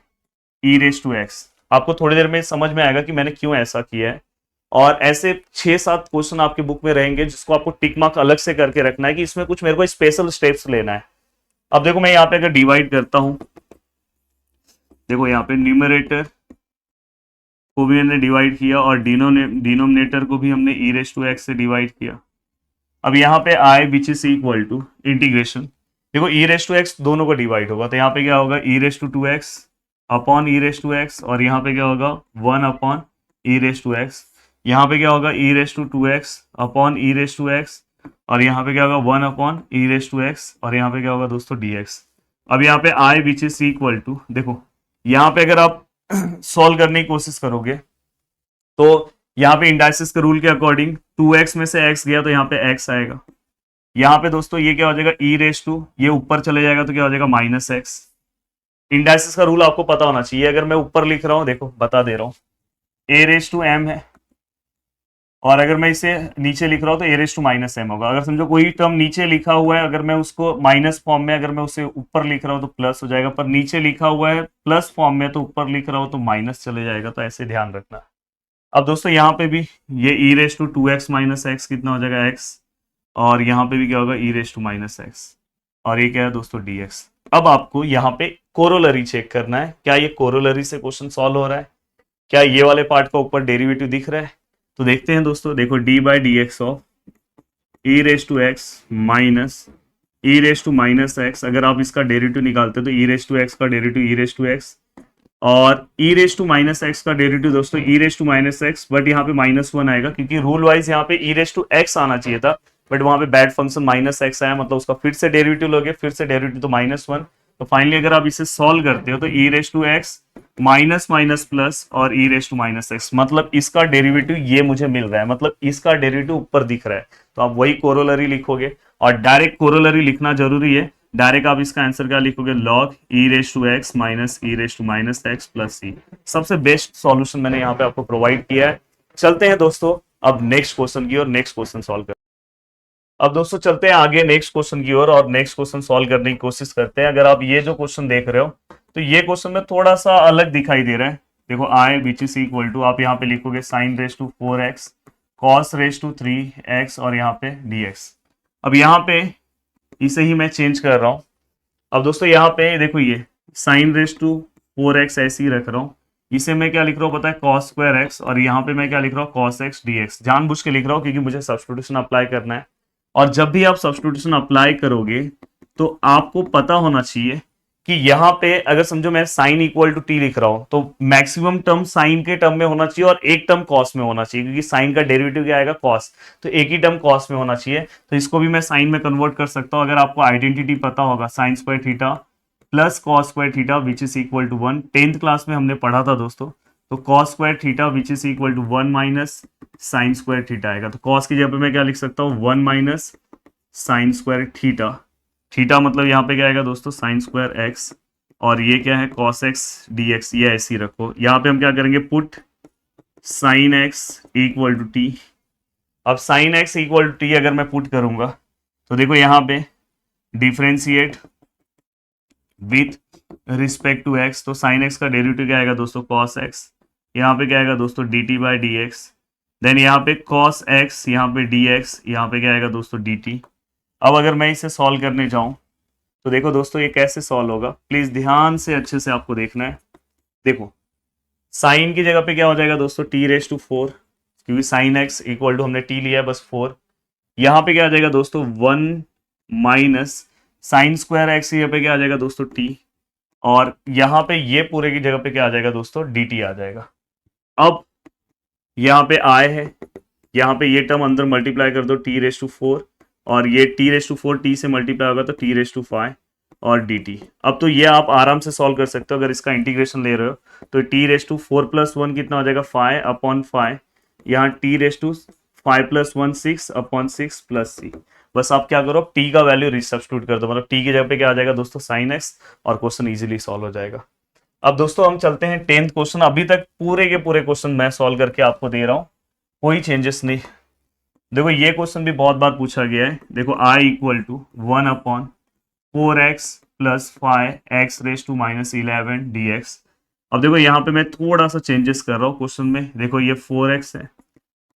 A: e raise to x। आपको थोड़ी देर में समझ में आएगा कि मैंने क्यों ऐसा किया है। और ऐसे 6-7 क्वेश्चन आपके बुक में रहेंगे जिसको आपको टिक मार्क अलग से करके रखना है कि इसमें कुछ मेरे को स्पेशल स्टेप्स लेना है। अब देखो मैं यहाँ पे अगर डिवाइड करता हूं, देखो यहाँ पे न्यूमरेटर को भी हमने डिवाइड किया और डिनोमिनेटर को भी हमने e रेज टू x से डिवाइड किया। अब यहाँ पे i which is equal to integration, देखो e रेज टू x दोनों को डिवाइड होगा तो यहाँ पे क्या होगा, e raise to 2x upon e raise to x, और यहाँ पे क्या होगा 1 upon e raise to x। यहाँ पे क्या होगा e raise to 2x upon e raise to x, और यहाँ पे क्या होगा 1 upon e raise to x, और यहाँ पे क्या होगा दोस्तों dx। अब यहाँ पे i which is equal to, देखो यहाँ पे अगर आप सॉल्व करने की कोशिश करोगे तो यहाँ पे इंडाइसिस के रूल के अकॉर्डिंग 2x में से x गया तो यहाँ पे x आएगा। यहाँ पे दोस्तों ये क्या हो जाएगा, e रेज टू, ये ऊपर चले जाएगा तो क्या हो जाएगा माइनस x। इंडाइसिस का रूल आपको पता होना चाहिए। अगर मैं ऊपर लिख रहा हूँ, देखो बता दे रहा हूँ, a रेज टू m है, और अगर मैं इसे नीचे लिख रहा हूँ तो a raise to minus m होगा। अगर समझो कोई टर्म नीचे लिखा हुआ है, अगर मैं उसको माइनस फॉर्म में, अगर मैं उसे ऊपर लिख रहा हूँ तो प्लस हो जाएगा, पर नीचे लिखा हुआ है प्लस फॉर्म में तो ऊपर लिख रहा हूँ तो माइनस चले जाएगा। तो ऐसे ध्यान रखना। अब दोस्तों यहाँ पे भी ये e raise to 2x minus X कितना हो जाएगा x, और यहाँ पे भी क्या होगा e raise to minus X, और ये क्या है दोस्तों dx। अब आपको यहाँ पे कोरोलरी चेक करना है, क्या ये कोरोलरी से क्वेश्चन सॉल्व हो रहा है, क्या ये वाले पार्ट का ऊपर डेरिवेटिव दिख रहा है। तो देखते हैं दोस्तों, देखो d by D x of e raise to x minus e raise to minus X, अगर आप इसका डेरिवेटिव निकालते हो तो e रेज टू x का derivative e raise to x, और e raise to minus X का डेरिवेटिव दोस्तों e raise to minus X, but यहाँ पे माइनस 1 आएगा क्योंकि रूल वाइज यहाँ पे e रेज टू x आना चाहिए था, बट वहां पे बैड फंक्शन माइनस एक्स आया, मतलब उसका फिर से डेरिवेटिव लोगे, फिर से डेरिवेटिव तो माइनस 1। तो फाइनली अगर आप इसे सॉल्व करते हो तो e raise to X minus minus plus और e raise to minus X, मतलब इसका डेरिवेटिव ये मुझे मिल रहा है, मतलब इसका डेरिवेटिव ऊपर दिख रहा है। तो आप वही कोरोलरी लिखोगे, और डायरेक्ट कोरोलरी लिखना जरूरी है। डायरेक्ट आप इसका आंसर क्या लिखोगे, log e raise to X minus e raise to minus X plus c। सबसे बेस्ट सॉल्यूशन मैंने यहाँ पे आपको प्रोवाइड किया है। चलते हैं दोस्तों अब नेक्स्ट क्वेश्चन की ओर, नेक्स्ट क्वेश्चन सॉल्व कर। अब दोस्तों चलते हैं आगे नेक्स्ट क्वेश्चन की ओर और नेक्स्ट क्वेश्चन सॉल्व करने की कोशिश करते हैं। अगर आप ये जो क्वेश्चन देख रहे हो तो ये क्वेश्चन में थोड़ा सा अलग दिखाई दे रहा है। देखो i which is equal to, आप यहाँ पे लिखोगे sine raise to 4x cos raise to 3x और यहाँ पे dx। अब यहाँ पे इसे ही मैं चेंज कर रहा हूँ। अब दोस्तों यहाँ पे देखो ये साइन रेज टू 4x ऐसे ही रख रहा हूँ, इसे मैं क्या लिख रहा हूँ पता है, कॉस स्क्वायर x, और यहाँ पे मैं क्या लिख रहा हूँ कॉस x dx। जानबूझ के लिख रहा हूँ क्योंकि मुझे सब्स्टिट्यूशन अप्लाई करना है, और जब भी आप सब्स्टिट्यूशन अप्लाई करोगे तो आपको पता होना चाहिए कि यहाँ पे अगर समझो मैं साइन इक्वल टू टी लिख रहा हूं तो मैक्सिमम टर्म साइन के टर्म में होना चाहिए और एक टर्म कॉस में होना चाहिए, क्योंकि साइन का डेरिवेटिव क्या आएगा कॉस, तो एक ही टर्म कॉस में होना चाहिए। तो इसको भी मैं साइन में कन्वर्ट कर सकता हूं। अगर आपको आइडेंटिटी पता होगा, sine square theta plus cos square theta which is equal to 1, 10th class में हमने पढ़ा था दोस्तों। तो cos square theta which is equal to 1 minus sine square theta आएगा। तो कॉस की जगह पे मैं क्या लिख सकता हूँ 1 minus sine square theta, theta मतलब यहाँ पे क्या आएगा दोस्तों साइन स्क्वायर एक्स, और ये क्या है कॉस एक्स डी एक्स, ये ऐसे ही रखो। यहाँ पे हम क्या करेंगे, put sine X equal to T. अब sine X equal to T अगर मैं पुट करूंगा तो देखो यहाँ पे differentiate with respect to X, तो साइन एक्स का डेरिवेटिव क्या आएगा दोस्तों कॉस एक्स, यहाँ पे क्या आएगा दोस्तों D T by D X, then यहाँ पे कॉस एक्स, यहाँ पे डी एक्स, यहाँ पे क्या आएगा दोस्तों डी टी। अब अगर मैं इसे सॉल्व करने जाऊं तो देखो दोस्तों ये कैसे सॉल्व होगा, प्लीज ध्यान से अच्छे से आपको देखना है। देखो साइन की जगह पे क्या हो जाएगा दोस्तों, टी रेस टू 4, क्योंकि साइन एक्स इक्वल टू हमने टी लिया है बस 4। यहाँ पे क्या आ जाएगा दोस्तों 1 माइनस साइन स्क्वायर एक्स की जगह पे क्या आ जाएगा दोस्तों टी, और यहाँ पे ये पूरे की जगह पे क्या आ जाएगा दोस्तों डी टी आ जाएगा। अब यहाँ पे आय है, यहाँ पे ये टर्म अंदर मल्टीप्लाई कर दो टी रेस टू 4, और ये टी रेस टू 4 टी से मल्टीप्लाई होगा तो टी रेस टू 5 और डी टी। अब तो ये आप आराम से सॉल्व कर सकते हो, अगर इसका इंटीग्रेशन ले रहे हो तो टी रेस टू 4 प्लस 1 कितना हो जाएगा 5 अपॉन 5, यहाँ T raise to 5 plus 1 6 upon 6 plus C. बस आप क्या करो, टी का वैल्यू रिसब्स्टिट्यूट कर दो, मतलब टी की जगह पे क्या आ जाएगा दोस्तों साइन एक्स, और क्वेश्चन इजीली सॉल्व हो जाएगा। अब दोस्तों हम चलते हैं 10th क्वेश्चन। अभी तक पूरे के पूरे क्वेश्चन मैं सॉल्व करके आपको दे रहा हूं, कोई चेंजेस नहीं। देखो ये क्वेश्चन भी बहुत बार पूछा गया है। देखो I equal to 1 upon 4x plus 5x raise to minus 11 dx। अब देखो यहाँ पे मैं थोड़ा सा चेंजेस कर रहा हूँ क्वेश्चन में। देखो ये 4x है,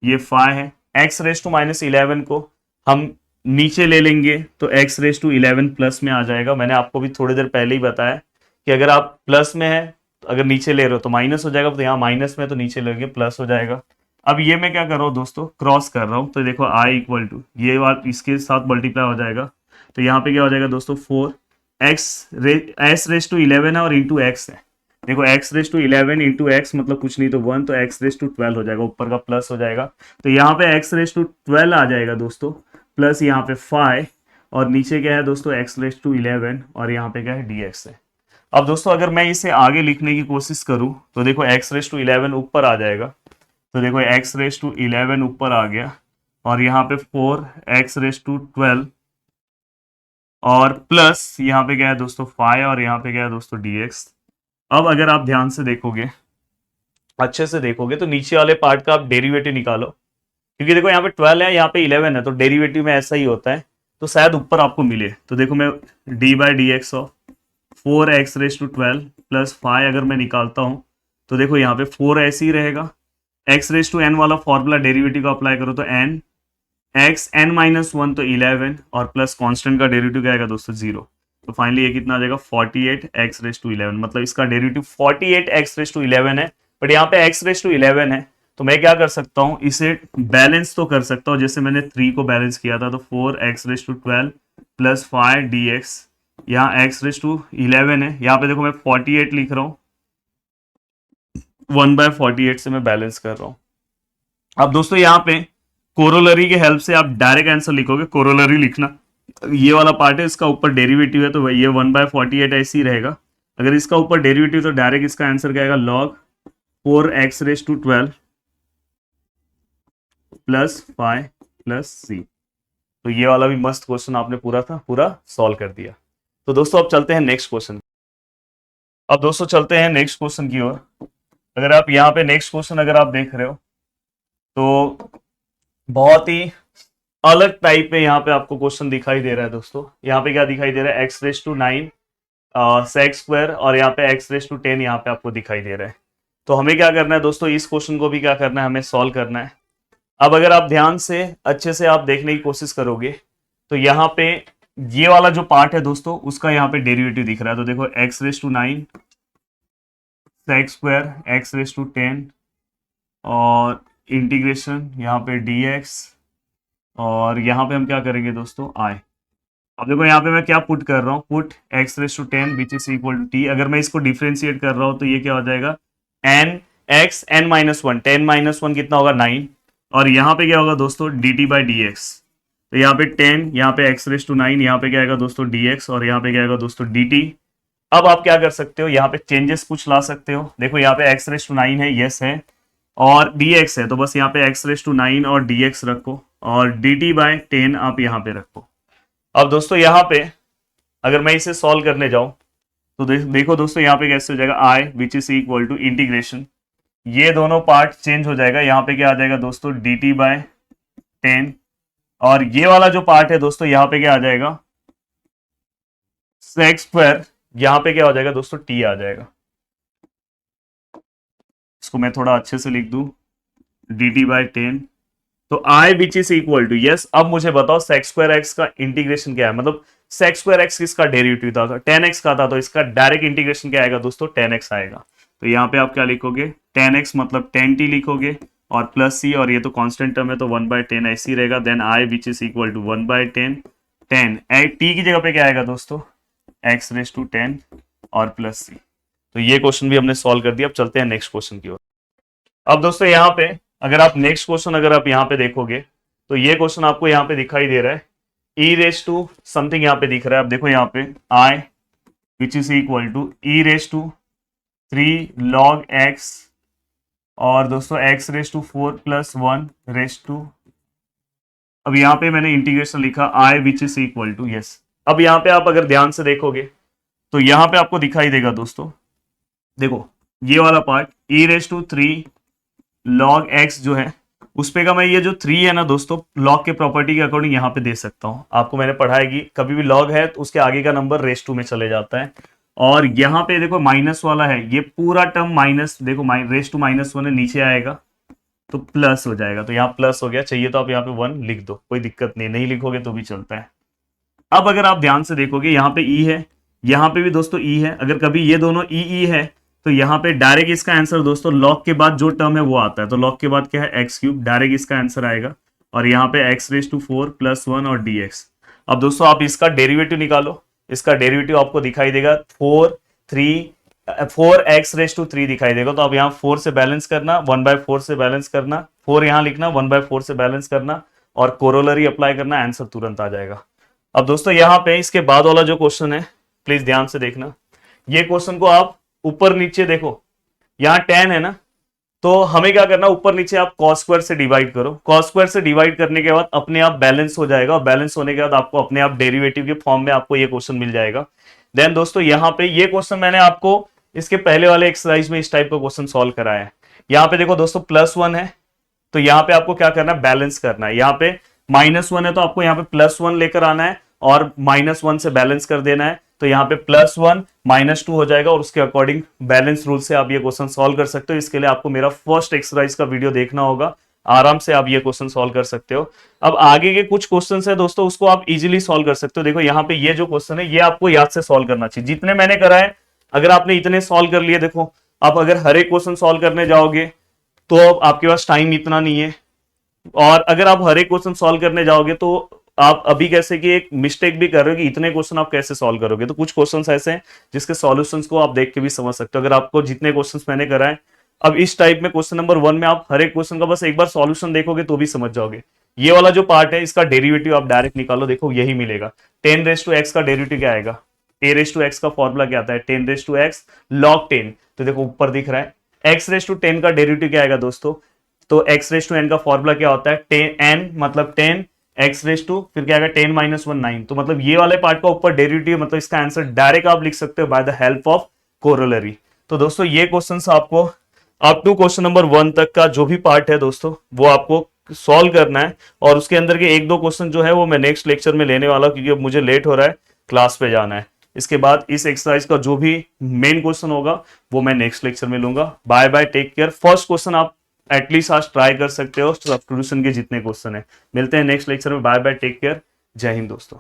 A: ये 5 है, x रेस टू माइनस 11 को हम नीचे ले लेंगे तो x रेस टू 11 प्लस में आ जाएगा। मैंने आपको भी थोड़ी देर पहले ही बताया कि अगर आप प्लस में है, अगर नीचे ले रहे हो तो माइनस हो जाएगा, तो यहाँ माइनस में तो नीचे लेंगे प्लस हो जाएगा। अब ये मैं क्या कर रहा हूँ दोस्तों, क्रॉस कर रहा हूँ, तो देखो i इक्वल टू ये बात इसके साथ मल्टीप्लाई हो जाएगा, तो यहाँ पे क्या हो जाएगा दोस्तों 4 रेस टू 11 है और इंटू एक्स है। देखो x raise to 11 into x मतलब कुछ नहीं तो 1, तो x रेस टू 12 हो जाएगा, ऊपर का प्लस हो जाएगा, तो यहाँ पे x रेस टू 12 आ जाएगा दोस्तों, प्लस यहाँ पे 5, और नीचे क्या है दोस्तों x रेस टू 11, और यहाँ पे क्या है dx है। अब दोस्तों अगर मैं इसे आगे लिखने की कोशिश करूं तो देखो x रेस टू 11 ऊपर आ जाएगा, तो देखो x रेस टू 11 ऊपर आ गया, और यहाँ पे 4x रेस टू 12, और प्लस यहाँ पे क्या है दोस्तों 5, और यहाँ पे क्या है दोस्तों dx। अब अगर आप ध्यान से देखोगे, अच्छे से देखोगे, तो नीचे वाले पार्ट का आप डेरिवेटिव निकालो, क्योंकि देखो यहाँ पे 12 है, यहाँ पे 11 है, तो डेरिवेटिव में ऐसा ही होता है, तो शायद ऊपर आपको मिले। तो देखो मैं d by D x of 4x raise to 12 plus 5 अगर मैं निकालता हूं तो देखो यहाँ पे 4 ऐसे ही रहेगा, x रेस टू n वाला फॉर्मूला डेरिवेटिव का अप्लाई करो तो n, x n माइनस 1 तो 11, और प्लस कांस्टेंट का डेरिवेटिव क्या आएगा दोस्तों 0, तो फाइनली ये कितना आ जाएगा 48x रेस टू 11, मतलब इसका डेरिवेटिव 48x रेस टू 11 है, बट यहाँ पे x रेस टू 11 है, तो मैं क्या कर सकता हूँ, इसे बैलेंस तो कर सकता हूँ, जैसे मैंने 3 को बैलेंस किया था, तो 4x raise to 12 plus 5 dx, यहाँ x रेस टू 11 है, यहाँ पे देखो मैं 48 लिख रहा हूँ, 1/48 से मैं बैलेंस कर रहा हूँ। अब दोस्तों यहाँ पे कोरोलरी के हेल्प से आप डायरेक्ट आंसर लिखोगे, कोरोलरी लिखना, ये वाला पार्ट है, इसका ऊपर डेरिवेटिव है, तो ये 1/48 ऐसे ही रहेगा। अगर इसका ऊपर डेरिवेटिव तो डायरेक्ट इसका आंसर क्या आएगा, log 4x raise to 12 plus 5 plus C. तो ये वाला भी मस्त क्वेश्चन आपने पूरा सॉल्व कर दिया। तो दोस्तों अब चलते हैं नेक्स्ट क्वेश्चन। अब दोस्तों चलते हैं नेक्स्ट क्वेश्चन की ओर। अगर आप यहाँ पे नेक्स्ट क्वेश्चन अगर आप देख रहे हो तो बहुत ही अलग टाइप में यहाँ पे आपको क्वेश्चन दिखाई दे रहा है दोस्तों। यहाँ पे क्या दिखाई दे रहा है, x raise to 9 sec square, और यहाँ पे एक्स रेस टू 10 यहाँ पे आपको दिखाई दे रहा है। तो हमें क्या करना है दोस्तों, इस क्वेश्चन को भी क्या करना है, हमें सॉल्व करना है। अब अगर आप ध्यान से अच्छे से आप देखने की कोशिश करोगे तो यहाँ पे ये वाला जो पार्ट है दोस्तों उसका यहाँ पे डेरिवेटिव दिख रहा है, तो देखो x raise to 9 sec square x raise to 10 और इंटीग्रेशन यहाँ पे dx, और यहाँ पे हम क्या करेंगे दोस्तों i। अब देखो यहाँ पे मैं क्या पुट कर रहा हूँ, put x raise to 10 which is equal to t। अगर मैं इसको डिफरेंशिएट कर रहा हूँ तो ये क्या हो जाएगा n x n minus 1, 10 minus 1 कितना होगा 9, और यहाँ पे क्या होगा दोस्तों dt बाई डी एक्स। तो यहाँ पे 10, यहाँ पे x रेस टू 9, यहाँ पे क्या आएगा दोस्तों dx, और यहाँ पे क्या आएगा दोस्तों dt। अब आप क्या कर सकते हो, यहाँ पे चेंजेस कुछ ला सकते हो। देखो यहाँ पे x रेस टू 9 है, यस है, और dx है, तो बस यहाँ पे x रेस टू 9 और dx रखो, और dt बाय 10 आप यहाँ पे रखो। अब दोस्तों यहाँ पे अगर मैं इसे सॉल्व करने जाऊं तो देखो दोस्तों यहाँ पे कैसे हो जाएगा, i which is equal to integration, ये दोनों पार्ट चेंज हो जाएगा, यहाँ पे क्या आ जाएगा दोस्तों dt बाय 10, और ये वाला जो पार्ट है दोस्तों यहाँ पे क्या आ जाएगा सेक्स स्क्वायर, यहाँ पे क्या हो जाएगा दोस्तों t आ जाएगा। इसको मैं थोड़ा अच्छे से लिख दूं, dt बाय 10 तो I which is equal to, yes, अब मुझे बताओ सेक्स स्क्वायर एक्स का इंटीग्रेशन क्या है, मतलब सेक्स स्क्वायर एक्स किसका डेरिवेटिव था, 10x का था, तो इसका डायरेक्ट इंटीग्रेशन क्या आएगा दोस्तों, 10x आएगा। तो यहाँ पे आप क्या लिखोगे, 10x मतलब 10t लिखोगे और प्लस सी, और ये तो कांस्टेंट टर्म है तो 1/10 ऐसे ही रहेगा। Then I which is equal to 1/10, 10 t की जगह पे क्या आएगा दोस्तों, x रेस टू 10 और प्लस सी। तो ये क्वेश्चन भी हमने सॉल्व कर दिया। अब चलते हैं नेक्स्ट क्वेश्चन की ओर। अब दोस्तों यहाँ पे अगर आप नेक्स्ट क्वेश्चन अगर आप यहाँ पे देखोगे तो ये क्वेश्चन आपको यहाँ पे दिखाई दे रहा है, ई रेस टू समथिंग यहाँ पे दिख रहा है। आप देखो यहाँ पे I which is equal to E raise to 3 log x और दोस्तों x raise to 4 + 1 raise to, अब यहाँ पे मैंने इंटीग्रेशन लिखा I which is equal to, yes. अब यहाँ पे आप अगर ध्यान से देखोगे तो यहाँ पे आपको दिखाई देगा दोस्तों, देखो ये वाला part e raise to 3 log x जो है उस पे का मैं ये जो 3 है ना दोस्तों, log के प्रॉपर्टी के अकॉर्डिंग यहाँ पे दे सकता हूँ। आपको मैंने पढ़ाया कि कभी भी log है तो उसके आगे का नंबर रेस टू में चले जाता है। और यहाँ पे देखो माइनस वाला है, ये पूरा टर्म माइनस, देखो रेस टू -1 है, नीचे आएगा तो प्लस हो जाएगा। तो यहाँ प्लस हो गया, चाहिए तो आप यहाँ पे 1 लिख दो, कोई दिक्कत नहीं, नहीं लिखोगे तो भी चलता है। अब अगर आप ध्यान से देखोगे यहाँ पे ई है, यहाँ पे भी दोस्तों ई है, अगर कभी ये दोनों ई है तो यहाँ पे डायरेक्ट इसका आंसर दोस्तों लॉग के बाद जो टर्म है वो आता है, तो लॉग के बाद क्या है x3, डायरेक्ट इसका आंसर आएगा। और यहाँ पे x रेस टू 4 + 1 और dx। अब दोस्तों आप इसका डेरिवेटिव निकालो, इसका डेरिवेटिव आपको दिखाई देगा 4x रेस टू 3 दिखाई देगा। तो अब यहाँ 4 से बैलेंस करना, 1/4 से बैलेंस करना, 4 यहाँ लिखना, 1/4 से बैलेंस करना और कोरोलरी अप्लाई करना, आंसर तुरंत आ जाएगा। अब दोस्तों यहाँ पे इसके बाद वाला जो क्वेश्चन है प्लीज ध्यान से देखना, ये क्वेश्चन को आप ऊपर नीचे देखो, यहाँ 10 है ना, तो हमें क्या करना, ऊपर नीचे आप cos स्क्वायर से डिवाइड करो। cos स्क्वायर से डिवाइड करने के बाद अपने आप बैलेंस हो जाएगा और बैलेंस होने के बाद आपको अपने आप डेरिवेटिव के फॉर्म में आपको ये क्वेश्चन मिल जाएगा। देन दोस्तों यहाँ पे ये क्वेश्चन मैंने आपको इसके पहले वाले एक्सरसाइज में इस टाइप का क्वेश्चन सॉल्व कराया है। यहाँ पे देखो दोस्तों +1 है, तो यहाँ पे आपको क्या करना है, बैलेंस करना है। यहाँ पे -1 है तो आपको यहाँ पे +1 लेकर आना है और -1 से बैलेंस कर देना है। तो यहाँ पे +1 -2 हो जाएगा और उसके अकॉर्डिंग बैलेंस रूल से आप ये क्वेश्चन सॉल्व कर सकते हो। इसके लिए आपको मेरा फर्स्ट एक्सरसाइज का वीडियो देखना होगा, आराम से आप ये क्वेश्चन सॉल्व कर सकते हो। अब आगे के कुछ क्वेश्चन है दोस्तों, उसको आप इजीली सॉल्व कर सकते हो। देखो यहाँ पे ये जो क्वेश्चन है ये आपको याद से सॉल्व करना चाहिए, जितने मैंने कराए अगर आपने इतने सॉल्व कर लिए, देखो आप अगर हर एक क्वेश्चन सॉल्व करने जाओगे तो आपके पास टाइम इतना नहीं है, और अगर आप हर एक क्वेश्चन सॉल्व करने जाओगे तो आप अभी कैसे कि एक मिस्टेक भी कर रहे हो कि इतने क्वेश्चन आप कैसे सॉल्व करोगे। तो कुछ क्वेश्चंस ऐसे हैं जिसके सॉल्यूशंस को आप देख के भी समझ सकते हो। अगर आपको जितने क्वेश्चंस मैंने कराए, अब इस टाइप में क्वेश्चन नंबर 1 में आप हर एक क्वेश्चन का बस एक बार सॉल्यूशन देखोगे तो भी समझ जाओगे। ये वाला जो पार्ट है इसका डेरिवेटिव आप डायरेक्ट निकालो, देखो यही मिलेगा। 10⁻x का डेरिवेटिव क्या आएगा, a⁻x का फॉर्मूला क्या आता है, 10⁻x log 10। तो देखो ऊपर दिख रहा है x⁻10 का डेरिवेटिव क्या आएगा दोस्तों, तो x⁻n का फॉर्मूला क्या होता है, 10n मतलब 10 x⁻, फिर क्या आएगा 10 - 1 9। तो मतलब ये वाले पार्ट का ऊपर डेरिवेटिव, मतलब इसका आंसर डायरेक्ट आप लिख सकते हो by the help of corollary. तो दोस्तों ये क्वेश्चंस आपको अप टू क्वेश्चन नंबर 1 तक का जो भी पार्ट है दोस्तों वो आपको सॉल्व करना है, और उसके अंदर के 1-2 क्वेश्चन जो है वो मैं नेक्स्ट लेक्चर में लेने वाला हूं, क्योंकि अब मुझे लेट हो रहा है, क्लास पे जाना है। इसके बाद इस एक्सरसाइज का जो भी मेन क्वेश्चन होगा वो मैं नेक्स्ट लेक्चर में लूंगा। Bye bye, take care. First question आप एटलीस्ट आज ट्राई कर सकते हो, सब्स्टिट्यूशन के जितने क्वेश्चन है। मिलते हैं नेक्स्ट लेक्चर में, बाय बाय, टेक केयर, जय हिंद दोस्तों।